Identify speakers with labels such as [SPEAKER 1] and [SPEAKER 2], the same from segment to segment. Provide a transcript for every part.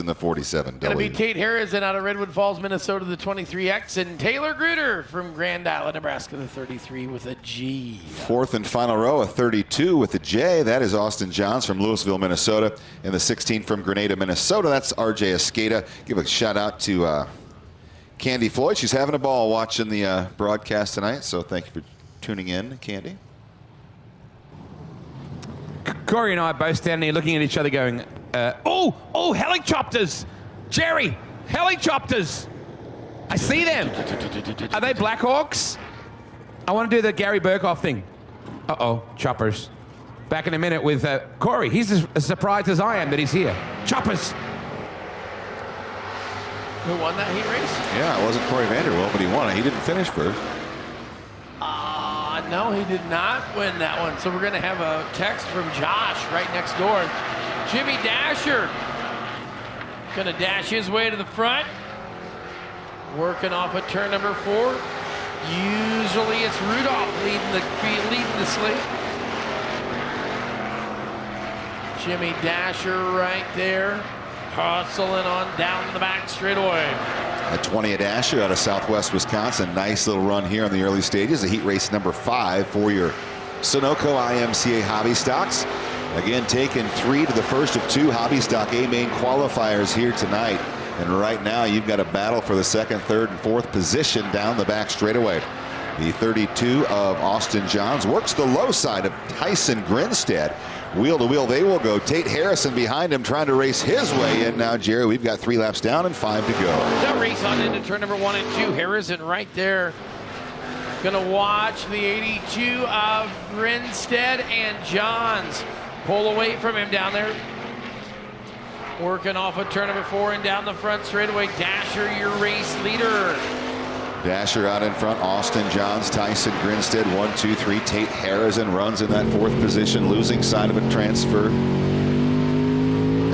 [SPEAKER 1] in the 47.
[SPEAKER 2] Going to be Tate Harrison out of Redwood Falls, Minnesota, the 23X, and Taylor Gruder from Grand Island, Nebraska, the 33 with a G.
[SPEAKER 1] Fourth and final row, a 32 with a J. That is Austin Johns from Louisville, Minnesota. And the 16 from Grenada, Minnesota. That's RJ Escada. Give a shout out to Candy Floyd. She's having a ball watching the broadcast tonight. So thank you for tuning in, Candy.
[SPEAKER 3] Corey and I are both standing here looking at each other going, oh, helicopters! Jerry, helicopters! I see them. Are they Black Hawks? I want to do the Gary Burkhoff thing. Uh-oh, choppers. Back in a minute with Corey. He's as surprised as I am that he's here. Choppers.
[SPEAKER 2] Who won that heat race?
[SPEAKER 1] Yeah, it wasn't Corey Vanderwilt, but he won it. He didn't finish first.
[SPEAKER 2] No, he did not win that one. So we're going to have a text from Josh right next door. Jimmy Dasher going to dash his way to the front. Working off of turn number 4. Usually it's Rudolph leading the slate. Jimmy Dasher right there, hustling on down the back straightaway.
[SPEAKER 1] A 20 at Asher out of Southwest Wisconsin. Nice little run here in the early stages. The heat race number 5 for your Sunoco IMCA hobby stocks. Again, taking 3 to the first of 2 hobby stock A main qualifiers here tonight. And right now you've got a battle for the 2nd, 3rd, and 4th position down the back straightaway. The 32 of Austin Johns works the low side of Tyson Grinstead. Wheel to wheel they will go. Tate Harrison behind him trying to race his way in now, Jerry. We've got 3 laps down and 5 to go.
[SPEAKER 2] The race on into turn number 1 and 2. Harrison right there. Gonna watch the 82 of Grinstead and Johns pull away from him down there. Working off of turn number 4 and down the front straightaway. Dasher, your race leader.
[SPEAKER 1] Dasher out in front, Austin Johns, Tyson Grinstead, 1, 2, 3. Tate Harrison runs in that 4th position, losing side of a transfer.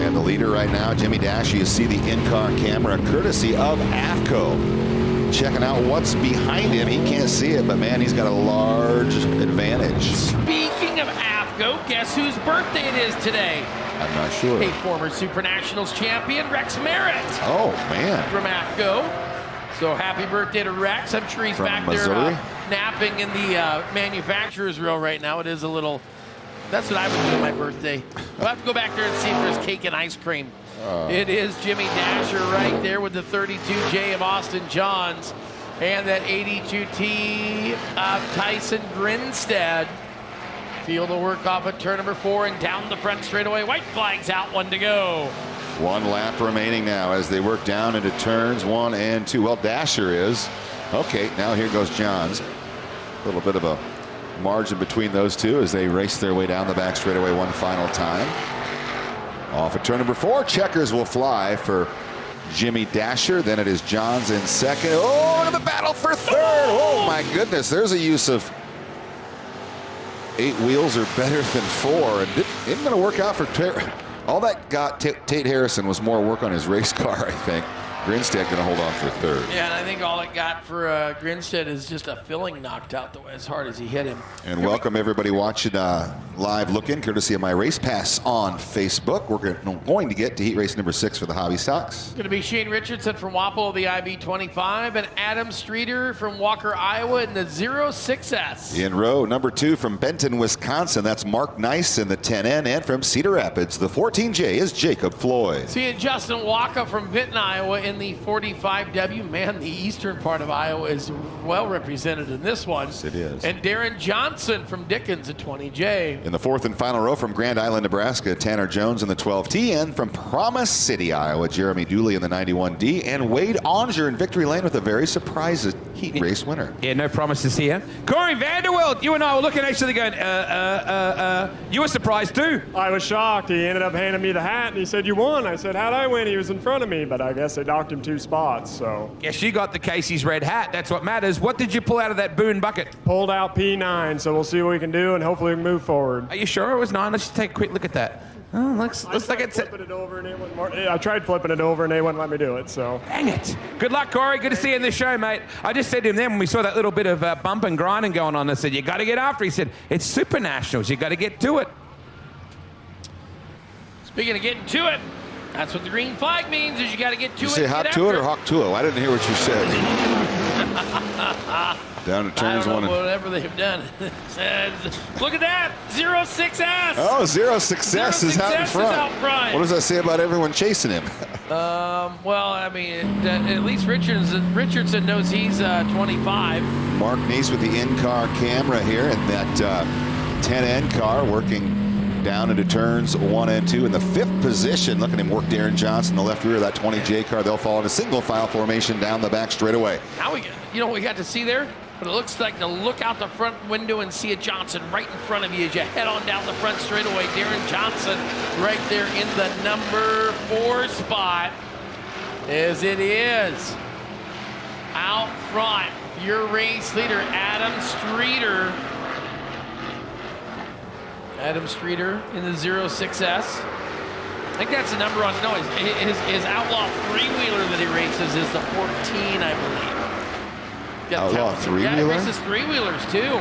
[SPEAKER 1] And the leader right now, Jimmy Dasher, you see the in-car camera, courtesy of AFCO. Checking out what's behind him. He can't see it, but man, he's got a large advantage.
[SPEAKER 2] Speaking of AFCO, guess whose birthday it is today?
[SPEAKER 1] I'm not sure.
[SPEAKER 2] A former Super Nationals champion, Rex Merritt.
[SPEAKER 1] Oh, man.
[SPEAKER 2] From AFCO. So happy birthday to Rex. I'm sure he's
[SPEAKER 1] From
[SPEAKER 2] back
[SPEAKER 1] Missouri?
[SPEAKER 2] there napping in the manufacturer's row right now. It is a little, that's what I would do on my birthday. We'll have to go back there and see if there's cake and ice cream. It is Jimmy Dasher right there with the 32J of Austin Johns and that 82T of Tyson Grinstead. Field will work off at turn number 4 and down the front straightaway. White flag's out, 1 to go.
[SPEAKER 1] 1 lap remaining now as they work down into turns 1 and 2. Well, Dasher is. Okay, now here goes Johns. A little bit of a margin between those two as they race their way down the back straightaway one final time. Off at turn number 4, checkers will fly for Jimmy Dasher. Then it is Johns in 2nd. Oh, to the battle for 3rd. Oh, my goodness. There's a use of 8 wheels are better than 4. And isn't going to work out for all that got Tate Harrison was more work on his race car, I think. Grinstead going to hold on for 3rd.
[SPEAKER 2] Yeah, and I think all it got for Grinstead is just a filling knocked out as hard as he hit him.
[SPEAKER 1] And welcome everybody watching live look-in, courtesy of my Race Pass on Facebook. We're going to get to heat race number 6 for the hobby stocks.
[SPEAKER 2] Going to be Shane Richardson from Wapple of the IB25 and Adam Streeter from Walker, Iowa in the 06S.
[SPEAKER 1] In row number 2 from Benton, Wisconsin, that's Mark Nice in the 10N, and from Cedar Rapids, the 14J is Jacob Floyd.
[SPEAKER 2] Seeing Justin Walker from Benton, Iowa in the 45W. Man, the eastern part of Iowa is well represented in this one.
[SPEAKER 1] Yes, it is.
[SPEAKER 2] And Darren Johnson from Dickens at 20J.
[SPEAKER 1] In the 4th and final row from Grand Island, Nebraska, Tanner Jones in the 12T, and from Promise City, Iowa, Jeremy Dooley in the 91D, and Wade Onger in Victory Lane with a very surprising heat race winner.
[SPEAKER 3] Yeah, no promises here. Corey Vanderwilt, you and I were looking at each other going, you were surprised too.
[SPEAKER 4] I was shocked. He ended up handing me the hat, and he said, "You won." I said, "How'd I win?" He was in front of me, but I guess they knocked him 2 spots, so.
[SPEAKER 3] Yes, you got the Casey's red hat. That's what matters. What did you pull out of that Boone bucket?
[SPEAKER 4] Pulled out P9, so we'll see what we can do, and hopefully we can move forward.
[SPEAKER 3] Are you sure it was 9? Let's just take a quick look at that. Oh, looks like it's...
[SPEAKER 4] Flipping it over and it wouldn't work. I tried flipping it over, and they wouldn't let me do it, so.
[SPEAKER 3] Dang it. Good luck, Corey. Good to see you in this show, mate. I just said to him then when we saw that little bit of bump and grinding going on, I said, you got to get after it. He said, it's Super Nationals. You got to get to it.
[SPEAKER 2] Speaking of getting to it, That's what the green flag means, is you got to get to
[SPEAKER 1] Did
[SPEAKER 2] it.
[SPEAKER 1] you say hot to it or hawk tuo? I didn't hear what you said. Down to turns
[SPEAKER 2] I don't
[SPEAKER 1] one.
[SPEAKER 2] know, whatever they've done. Look at that, 06S.
[SPEAKER 1] Oh, zero success is out in front.
[SPEAKER 2] Is out front.
[SPEAKER 1] What does that say about everyone chasing him?
[SPEAKER 2] Well, I mean, at least Richardson knows he's 25.
[SPEAKER 1] Mark Neese with the in-car camera here, and that 10N car working down into turns 1 and 2 in the 5th position. Look at him work Darren Johnson, the left rear of that 20J car. They'll follow in a single file formation down the back straightaway.
[SPEAKER 2] Now you know what we got to see there? But it looks like to look out the front window and see a Johnson right in front of you as you head on down the front straightaway. Darren Johnson right there in the number 4 spot, as it is. Out front, your race leader, Adam Streeter. Adam Streeter in the 06S. I think that's the number on, no, his Outlaw 3-wheeler that he races is the 14, I believe.
[SPEAKER 1] Outlaw 3-wheeler?
[SPEAKER 2] Yeah, he races 3-wheelers too.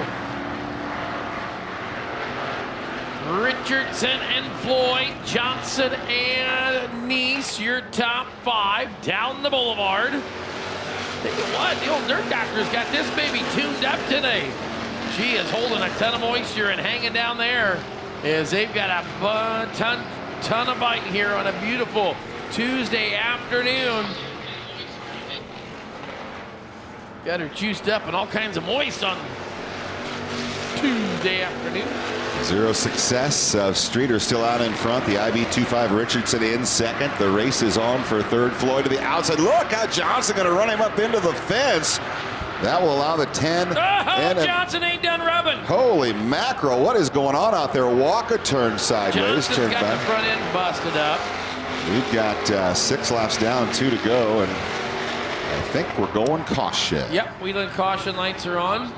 [SPEAKER 2] Richardson and Floyd, Johnson and Neese, your top 5 down the boulevard. Tell you what, the old Nerd Doctor's got this baby tuned up today. She is holding a ton of moisture and hanging down there as they've got a ton of bite here on a beautiful Tuesday afternoon. Got her juiced up and all kinds of moist on Tuesday afternoon.
[SPEAKER 1] Zero success. Streeter still out in front. The IB25 Richardson in second. The race is on for third. Floyd to the outside. Look how Johnson going to run him up into the fence. That will allow the 10.
[SPEAKER 2] Johnson ain't done rubbing.
[SPEAKER 1] Holy mackerel, what is going on out there? Walker turned sideways.
[SPEAKER 2] Johnson's got the front end busted up.
[SPEAKER 1] We've got 6 laps down, 2 to go, and I think we're going caution.
[SPEAKER 2] Yep, Wheeling caution lights are on.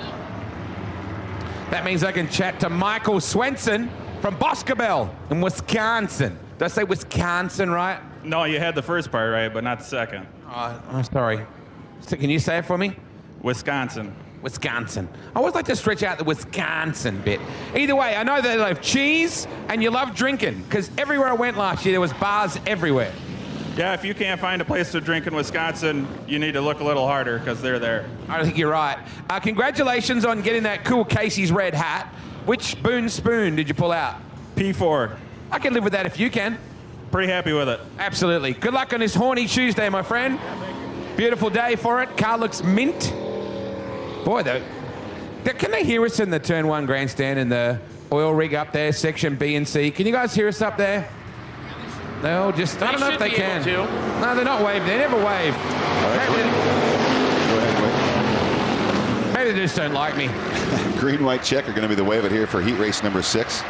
[SPEAKER 3] That means I can chat to Michael Swenson from Boscobel in Wisconsin. Did I say Wisconsin right?
[SPEAKER 5] No, you had the first part right, but not the second.
[SPEAKER 3] I'm sorry. So can you say it for me?
[SPEAKER 5] Wisconsin.
[SPEAKER 3] Wisconsin. I always like to stretch out the Wisconsin bit. Either way, I know that you love cheese and you love drinking, because everywhere I went last year, there was bars everywhere.
[SPEAKER 5] Yeah, if you can't find a place to drink in Wisconsin, you need to look a little harder, because they're there.
[SPEAKER 3] I think you're right. Congratulations on getting that cool Casey's red hat. Which Boone spoon did you pull out?
[SPEAKER 5] P4.
[SPEAKER 3] I can live with that if you can.
[SPEAKER 5] Pretty happy with it.
[SPEAKER 3] Absolutely. Good luck on this Horny Tuesday, my friend. Beautiful day for it. Car looks mint. Boy, can they hear us in the Turn 1 grandstand in the oil rig up there, section B and C? Can you guys hear us up there? No, just, I don't know if they can. No, they're not waved. They never wave. Maybe they just don't like me.
[SPEAKER 1] Green, white check are going to be the wave it here for heat race number 6.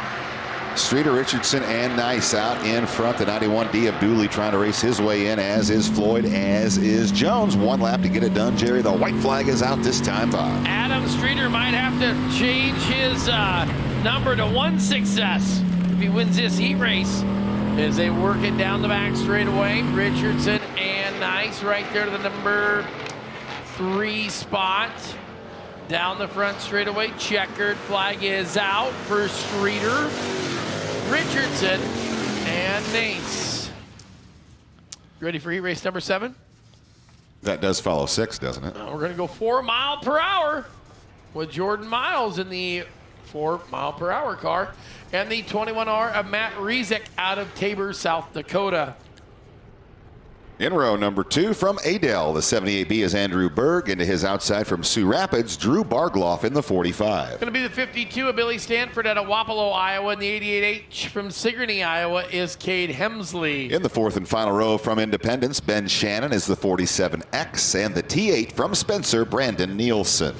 [SPEAKER 1] Streeter, Richardson, and Nice out in front. The 91D of Dooley trying to race his way in, as is Floyd, as is Jones. 1 lap to get it done, Jerry. The white flag is out this time, Bob.
[SPEAKER 2] Adam Streeter might have to change his number to 1 success if he wins this heat race, as they work it down the back straightaway. Richardson and Nice right there to the number 3 spot. Down the front straightaway, checkered flag is out for Streeter, Richardson, and Nace. Ready for heat race number 7?
[SPEAKER 1] That does follow 6, doesn't it?
[SPEAKER 2] We're going to go 4 mile per hour with Jordan Miles in the 4 mile per hour car, and the 21R of Matt Rezick out of Tabor, South Dakota.
[SPEAKER 1] In row number 2 from Adel, the 78B is Andrew Berg. Into his outside from Sioux Rapids, Drew Bargloff in the 45.
[SPEAKER 2] Going to be the 52 of Billy Stanford out of Wapello, Iowa, and the 88H from Sigourney, Iowa is Cade Hemsley.
[SPEAKER 1] In the 4th and final row from Independence, Ben Shannon is the 47X, and the T8 from Spencer, Brandon Nielsen.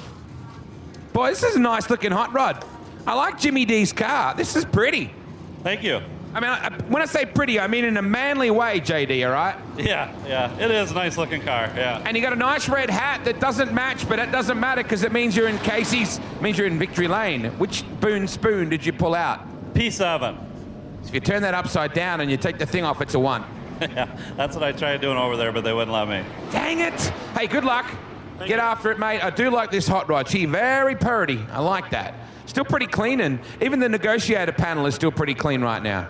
[SPEAKER 3] Boy, this is a nice looking hot rod. I like Jimmy D's car. This is pretty.
[SPEAKER 6] Thank you.
[SPEAKER 3] I mean, when I say pretty, I mean in a manly way, JD, all right?
[SPEAKER 6] Yeah. It is a nice looking car, yeah.
[SPEAKER 3] And you got a nice red hat that doesn't match, but it doesn't matter because it means you're in Casey's, means you're in Victory Lane. Which Boone spoon did you pull out?
[SPEAKER 6] P7.
[SPEAKER 3] So if you turn that upside down and you take the thing off, it's a 1.
[SPEAKER 6] Yeah, that's what I tried doing over there, but they wouldn't let me.
[SPEAKER 3] Dang it. Hey, good luck. Get after it, mate. I do like this hot rod. She very purty. I like that. Still pretty clean, and even the negotiator panel is still pretty clean right now.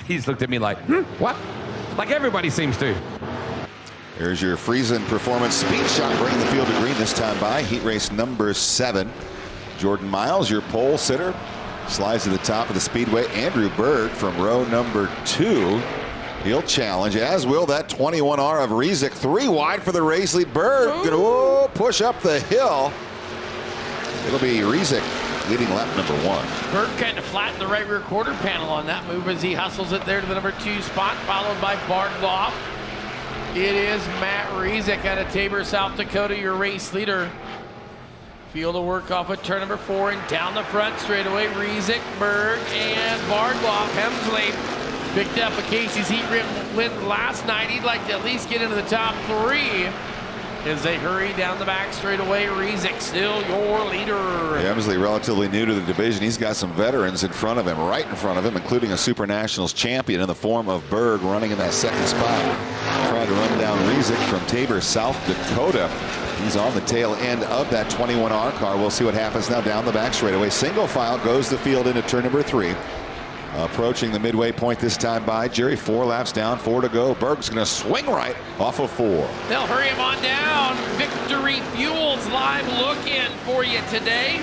[SPEAKER 3] He's looked at me like, what? like everybody seems to.
[SPEAKER 1] Here's your Friesen Performance Speed Shot, bringing the field to green this time by heat race number 7. Jordan Miles, your pole sitter, slides to the top of the speedway. Andrew Berg from row number 2. He'll challenge, as will that 21R of Rizik. 3 wide for the race lead. Berg gonna push up the hill. It'll be Rizik leading lap number 1.
[SPEAKER 2] Berg kind of flattened the right rear quarter panel on that move as he hustles it there to the number 2 spot, followed by Bardloff. It is Matt Rizik out of Tabor, South Dakota, your race leader. Field of work off of turn number 4 and down the front straightaway. Rizik, Berg, and Bardloff. Hemsley picked up a Casey's heat win last night. He'd like to at least get into the top 3 as they hurry down the back straightaway. Rizik still your leader.
[SPEAKER 1] Hemsley relatively new to the division. He's got some veterans in front of him, right in front of him, including a Super Nationals champion in the form of Berg running in that 2nd spot. Trying to run down Rizik from Tabor, South Dakota. He's on the tail end of that 21R car. We'll see what happens now down the back straightaway. Single file goes the field into turn number 3. Approaching the midway point this time by Jerry. 4 laps down, 4 to go. Berg's going to swing right off of 4.
[SPEAKER 2] They'll hurry him on down. Victory Fuels live look-in for you today.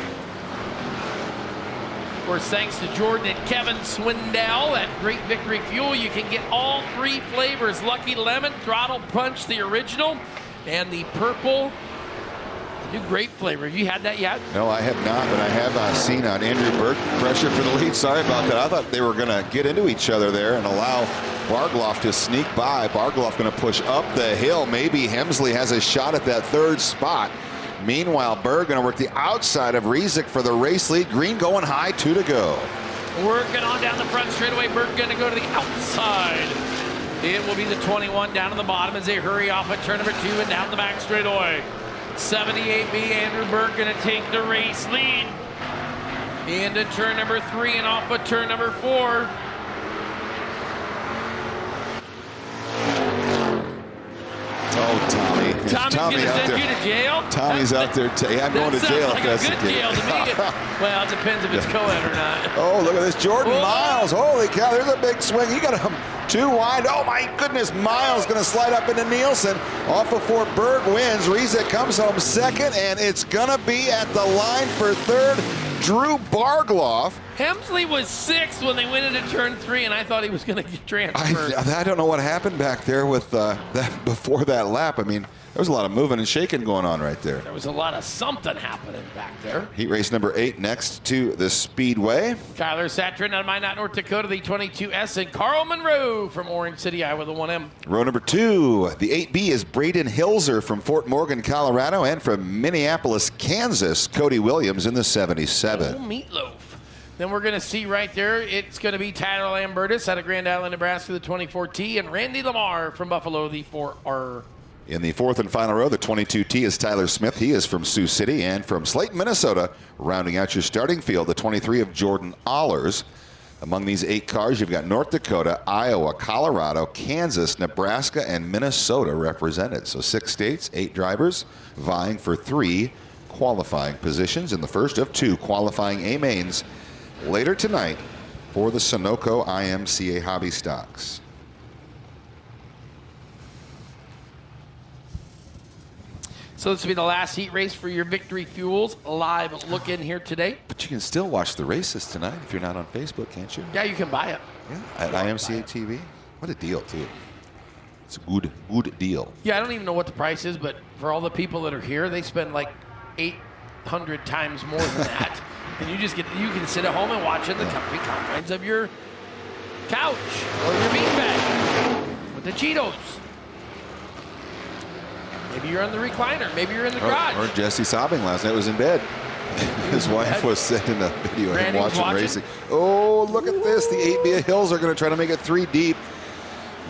[SPEAKER 2] Of course, thanks to Jordan and Kevin Swindell at Great Victory Fuel, you can get all 3 flavors: Lucky Lemon, Throttle Punch, the original, and the purple. New grape flavor. Have you had that yet?
[SPEAKER 1] No, I have not, but I have seen on Andrew Berg pressure for the lead. Sorry about that. I thought they were going to get into each other there and allow Bardloff to sneak by. Bardloff going to push up the hill. Maybe Hemsley has a shot at that 3rd spot. Meanwhile, Berg going to work the outside of Rizik for the race lead. Green going high, 2 to go.
[SPEAKER 2] Working on down the front straightaway. Berg going to go to the outside. It will be the 21 down to the bottom as they hurry off at turn number 2 and down the back straightaway. 78B, Andrew Berg going to take the race lead into turn number 3 and off of turn number 4.
[SPEAKER 1] Oh, Tommy.
[SPEAKER 2] Tommy's going to send you to jail?
[SPEAKER 1] Tommy's out there. Yeah, I'm going to jail if that's the
[SPEAKER 2] good jail to me. Well, it depends if it's co-ed or not.
[SPEAKER 1] Oh, look at this. Jordan
[SPEAKER 2] Whoa.
[SPEAKER 1] Miles. Holy cow, there's a big swing. He got him 2 wide. Oh, my goodness. Miles going to slide up into Nielsen. Off of 4, Berg wins. Rizik comes home 2nd, and it's going to be at the line for 3rd. Drew Bardloff.
[SPEAKER 2] Hemsley was 6th when they went into turn 3, and I thought he was going to get transferred.
[SPEAKER 1] I don't know what happened back there with that before that lap. I mean, there was a lot of moving and shaking going on right there.
[SPEAKER 2] There was a lot of something happening back there.
[SPEAKER 1] Heat race number 8 next to the Speedway.
[SPEAKER 2] Tyler Satrin out of Minot, North Dakota, the 22S, and Carl Monroe from Orange City, Iowa, the 1M.
[SPEAKER 1] Row number 2, the 8B is Braden Hilzer from Fort Morgan, Colorado, and from Minneapolis, Kansas, Cody Williams in the 77.
[SPEAKER 2] Oh, Meatloaf. Then we're going to see right there, it's going to be Tyler Lambertus out of Grand Island, Nebraska, the 24T, and Randy Lamar from Buffalo, the 4R.
[SPEAKER 1] In the 4th and final row, the 22T is Tyler Smith. He is from Sioux City, and from Slayton, Minnesota, rounding out your starting field, the 23 of Jordan Allers. Among these 8 cars, you've got North Dakota, Iowa, Colorado, Kansas, Nebraska, and Minnesota represented. So 6 states, 8 drivers vying for 3 qualifying positions in the first of 2 qualifying A-mains later tonight for the Sunoco IMCA Hobby Stocks.
[SPEAKER 2] So this will be the last heat race for your Victory Fuels live look in here today.
[SPEAKER 1] But you can still watch the races tonight if you're not on Facebook, can't you?
[SPEAKER 2] Yeah, you can buy it.
[SPEAKER 1] Yeah, at IMCA TV. What a deal, too. It's a good deal.
[SPEAKER 2] Yeah, I don't even know what the price is, but for all the people that are here, they spend like 800 times more than that. And you can sit at home and watch in the comfy confines of your couch or your beanbag with the Cheetos. Maybe you're on the recliner. Maybe you're in the garage.
[SPEAKER 1] Or Jesse sobbing last night was in bed. His wife was sending a video of him watching racing. Oh, look at this. The 8B Hills are going to try to make it 3 deep.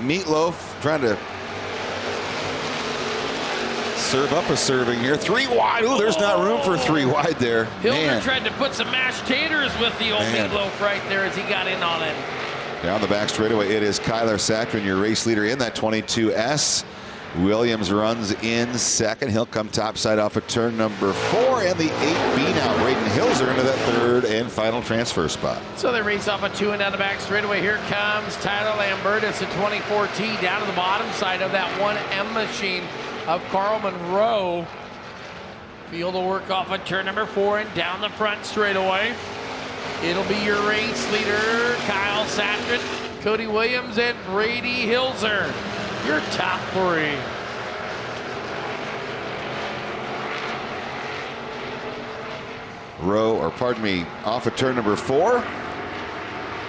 [SPEAKER 1] Meatloaf trying to serve up a serving here. 3 wide. Ooh, there's not room for 3 wide there.
[SPEAKER 2] Hilder tried to put some mashed taters with the old Meatloaf right there as he got in on it.
[SPEAKER 1] Down the back straightaway, it is Kyler Satrin, your race leader in that 22S. Williams runs in second. He'll come topside off of turn number 4, and the 8B now. Braden Hilser into that third and final transfer spot.
[SPEAKER 2] So they race off a 2 and down the back straightaway. Here comes Tyler Lambert. It's a 24T down to the bottom side of that 1M machine of Carl Monroe. Field will work off of turn number 4 and down the front straightaway. It'll be your race leader, Kyle Satrin, Cody Williams, and Brady Hilser. Your top 3.
[SPEAKER 1] Off of turn number 4.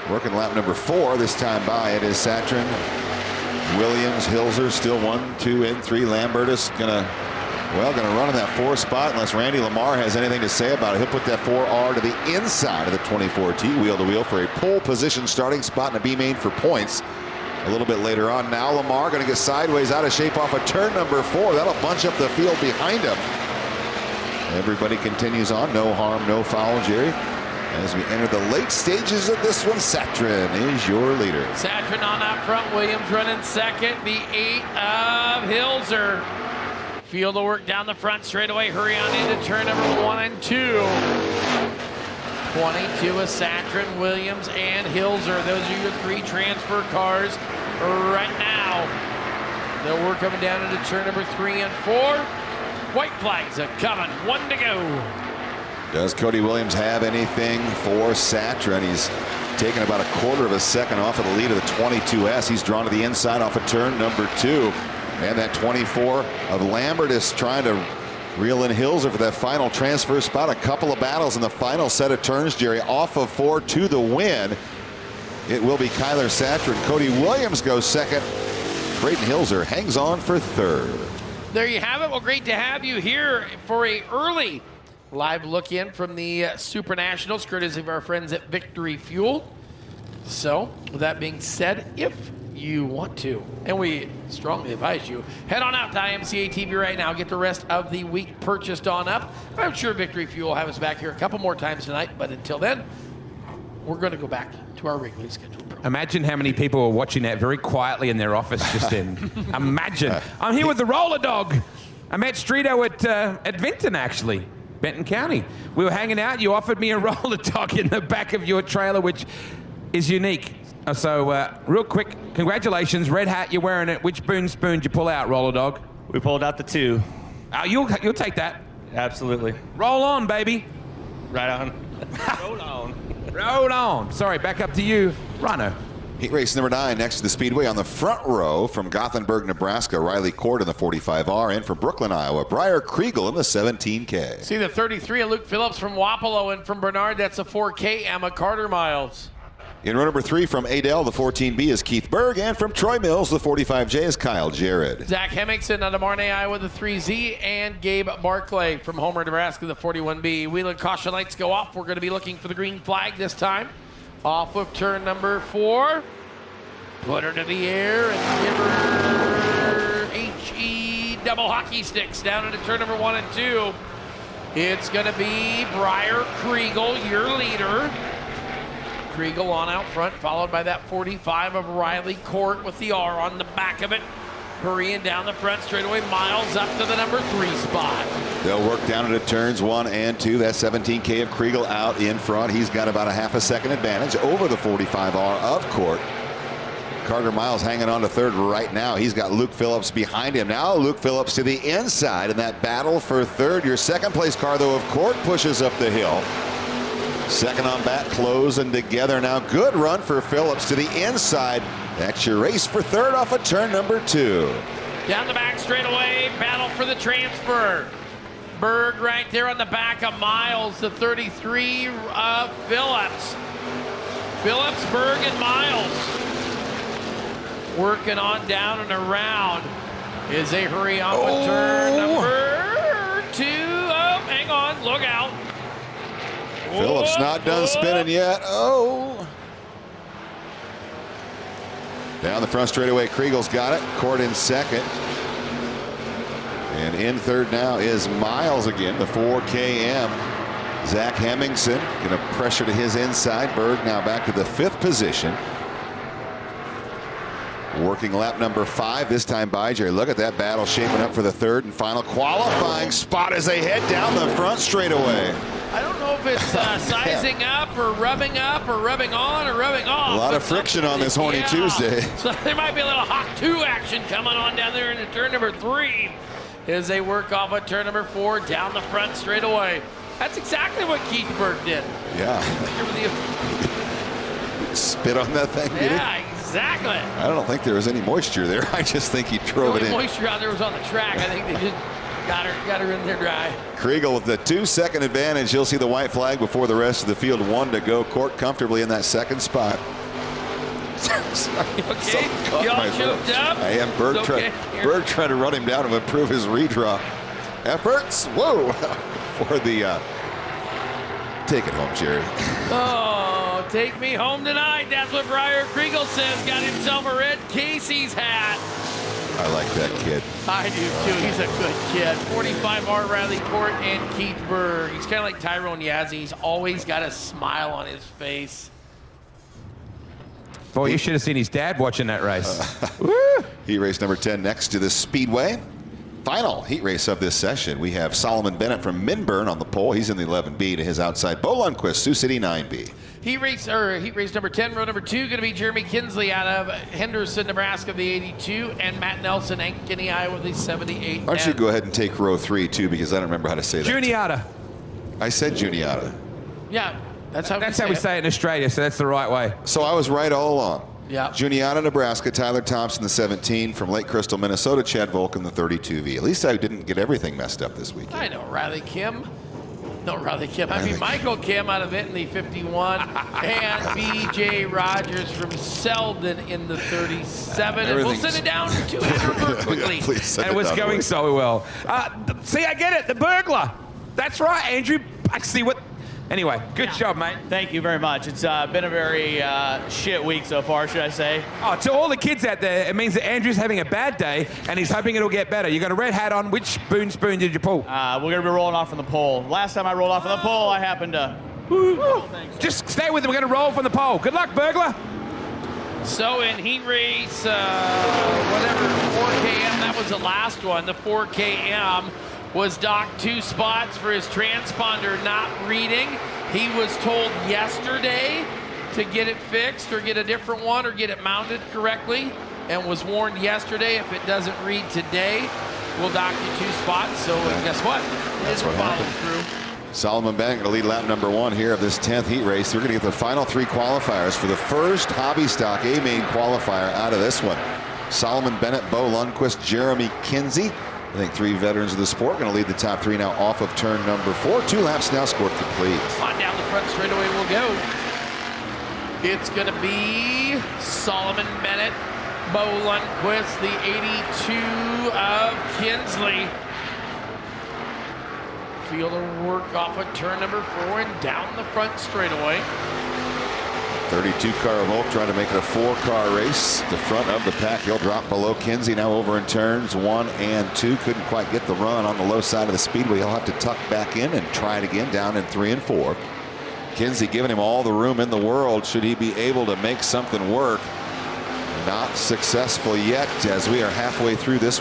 [SPEAKER 1] Working lap number 4 this time by. It is Satrin, Williams, Hilser, still 1, 2, and 3. Lambert is gonna run in that 4 spot unless Randy Lamar has anything to say about it. He'll put that 4R to the inside of the 24T, wheel to wheel for a pole position starting spot and a B main for points. A little bit later on, now Lamar going to get sideways out of shape off of turn number 4. That'll bunch up the field behind him. Everybody continues on. No harm, no foul, Jerry. As we enter the late stages of this one, Satrin is your leader.
[SPEAKER 2] Satrin on out front. Williams running second. The 8 of Hilser. Field will work down the front straightaway. Hurry on into turn number 1 and 2. 22 is Satrin, Williams, and Hilser. Those are your 3 transfer cars right now. They'll work coming down into turn number 3 and 4. White flags are coming. 1 to go.
[SPEAKER 1] Does Cody Williams have anything for Satrin? He's taken about a quarter of a second off of the lead of the 22S. He's drawn to the inside off of turn number 2. And that 24 of Lambert is trying to reel in Hilser for that final transfer spot. A couple of battles in the final set of turns, Jerry. Off of 4 to the win. It will be Kyler Satrin. Cody Williams goes second. Braden Hilser hangs on for third.
[SPEAKER 2] There you have it. Well, great to have you here for a early live look in from the Super Nationals, courtesy of our friends at Victory Fuel. So, with that being said, if you want to, and we strongly advise you, head on out to IMCA TV right now. Get the rest of the week purchased on up. I'm sure Victory Fuel will have us back here a couple more times tonight, but until then, we're going to go back to our regularly scheduled program.
[SPEAKER 3] Imagine how many people were watching that very quietly in their office just then. Imagine. I'm here with the roller dog. I met Streeto at Vinton, actually, Benton County. We were hanging out. You offered me a roller dog in the back of your trailer, which is unique. So, real quick, congratulations. Red hat, you're wearing it. Which Boone spoon did you pull out, roller dog?
[SPEAKER 7] We pulled out the 2.
[SPEAKER 3] Oh, you'll take that.
[SPEAKER 7] Absolutely.
[SPEAKER 3] Roll on, baby.
[SPEAKER 7] Right on. Roll on.
[SPEAKER 3] Roll on. Sorry, back up to you, Rhino.
[SPEAKER 1] Heat race number 9 next to the Speedway on the front row from Gothenburg, Nebraska, Riley Court in the 45R, and from Brooklyn, Iowa, Briar Kriegel in the 17K.
[SPEAKER 2] See the 33 of Luke Phillips from Wapello, and from Bernard, that's a 4K, Emma Carter Miles.
[SPEAKER 1] In row number 3 from Adel, the 14B is Keith Berg, and from Troy Mills, the 45J is Kyle Jarrett.
[SPEAKER 2] Zach Hemmingson out of Marne, Iowa, the 3Z, and Gabe Barclay from Homer, Nebraska, the 41B. Wheel and caution lights go off. We're going to be looking for the green flag this time. Off of turn number 4. Put her to the air and give her HE double hockey sticks down into turn number 1 and 2. It's going to be Briar Kriegel, your leader. Kriegel on out front, followed by that 45 of Riley Court with the R on the back of it. Hurrying down the front straightaway, Miles up to the number 3 spot.
[SPEAKER 1] They'll work down into turns 1 and 2. That 17K of Kriegel out in front. He's got about a half a second advantage over the 45R of Court. Carter Miles hanging on to third right now. He's got Luke Phillips behind him. Now Luke Phillips to the inside in that battle for third. Your second place car, though, of Court pushes up the hill. Second on bat, closing together now. Good run for Phillips to the inside. That's your race for third off of turn number 2.
[SPEAKER 2] Down the back straightaway, battle for the transfer. Berg right there on the back of Miles, the 33 of Phillips. Phillips, Berg, and Miles working on down and around. Is a hurry off of turn number 2. Oh, hang on, look out.
[SPEAKER 1] Phillips not done spinning yet. Oh. Down the front straightaway, Kriegel's got it. Court in second. And in third now is Miles again, the 4KM. Zach Hemmingson going to pressure to his inside. Berg now back to the 5th position. Working lap number 5, this time by Jerry. Look at that battle shaping up for the third and final qualifying spot as they head down the front straightaway.
[SPEAKER 2] I don't know if it's sizing up or rubbing on or rubbing off.
[SPEAKER 1] A lot of friction on this Horny Tuesday.
[SPEAKER 2] So there might be a little Hawk 2 action coming on down there into turn number 3 as they work off at turn number 4 down the front straightaway. That's exactly what Keith Burke did.
[SPEAKER 1] Yeah. Spit on that thing, did he?
[SPEAKER 2] Yeah, exactly.
[SPEAKER 1] I don't think there was any moisture there. I just think he drove it
[SPEAKER 2] The
[SPEAKER 1] in.
[SPEAKER 2] only moisture out there was on the track. I think they just got her in there dry.
[SPEAKER 1] Kriegel with the 2-second advantage. He'll see the white flag before the rest of the field. 1 to go. Court comfortably in that second spot.
[SPEAKER 2] Okay, y'all choked up?
[SPEAKER 1] I am. Berg trying to run him down to improve his redraw efforts. Whoa. For the take it home, Jerry.
[SPEAKER 2] Oh, take me home tonight. That's what Briar Kriegel says. Got himself a red Casey's hat.
[SPEAKER 1] I like that kid.
[SPEAKER 2] I do too. He's a good kid. 45R Riley Court and Keith Burr. He's kind of like Tyrone Yazzie. He's always got a smile on his face.
[SPEAKER 3] Boy, you should have seen his dad watching that race.
[SPEAKER 1] Heat race number 10 next to the Speedway. Final heat race of this session. We have Solomon Bennett from Minburn on the pole. He's in the 11B to his outside. Bo Lundquist, Sioux City 9B.
[SPEAKER 2] Heat race number 10, row number 2, going to be Jeremy Kinsley out of Henderson, Nebraska, the 82, and Matt Nelson, Ankeny, Iowa, the 78.
[SPEAKER 1] Why don't you go ahead and take row 3 too, because I don't remember how to say that.
[SPEAKER 3] Juniata.
[SPEAKER 1] I said Juniata.
[SPEAKER 2] Yeah, that's how
[SPEAKER 3] we say it in Australia, so that's the right way.
[SPEAKER 1] So I was right all along.
[SPEAKER 2] Yeah.
[SPEAKER 1] Juniata, Nebraska, Tyler Thompson, the 17, from Lake Crystal, Minnesota, Chad Volkin, the 32V. At least I didn't get everything messed up this weekend.
[SPEAKER 2] I know Riley Kim. No, Riley Kim. I mean, Michael Kim out of Vinton, the 51, and BJ Rogers from Selden in the 37. And we'll send it down to Andrew quickly.
[SPEAKER 1] Yeah, please send
[SPEAKER 3] And it was going so well. See, I get it. The burglar. That's right, Andrew. I see what. Anyway, good job, mate.
[SPEAKER 8] Thank you very much. It's been a very shit week so far, should I say.
[SPEAKER 3] Oh, to all the kids out there, it means that Andrew's having a bad day and he's hoping it'll get better. You got a red hat on. Which Boone spoon did you pull?
[SPEAKER 8] We're going to be rolling off from the pole. Last time I rolled off from the pole, I happened to...
[SPEAKER 3] Just stay with it. We're going to roll from the pole. Good luck, burglar.
[SPEAKER 2] So in heat race, 4KM, that was the last one. The 4KM was docked 2 spots for his transponder not reading. He was told yesterday to get it fixed or get a different one or get it mounted correctly, and was warned yesterday if it doesn't read today, we'll dock you 2 spots. So guess what?
[SPEAKER 1] That's what happened.
[SPEAKER 2] Through.
[SPEAKER 1] Solomon Bennett going to lead lap number 1 here of this 10th heat race. We're going to get the final 3 qualifiers for the first hobby stock A-main qualifier out of this one. Solomon Bennett, Bo Lundquist, Jeremy Kinsey. I think 3 veterans of the sport going to lead the top 3 now off of turn number 4. 2 laps now scored complete.
[SPEAKER 2] On down the front straightaway we'll go. It's going to be Solomon Bennett, Bo Lundquist, the 82 of Kinsley. Field of work off of turn number 4 and down the front straightaway.
[SPEAKER 1] 32-car Volk trying to make it a 4-car race. The front of the pack, he'll drop below Kinsey now over in turns 1 and 2. Couldn't quite get the run on the low side of the speedway. He'll have to tuck back in and try it again down in 3 and 4. Kinsey giving him all the room in the world should he be able to make something work. Not successful yet as we are halfway through this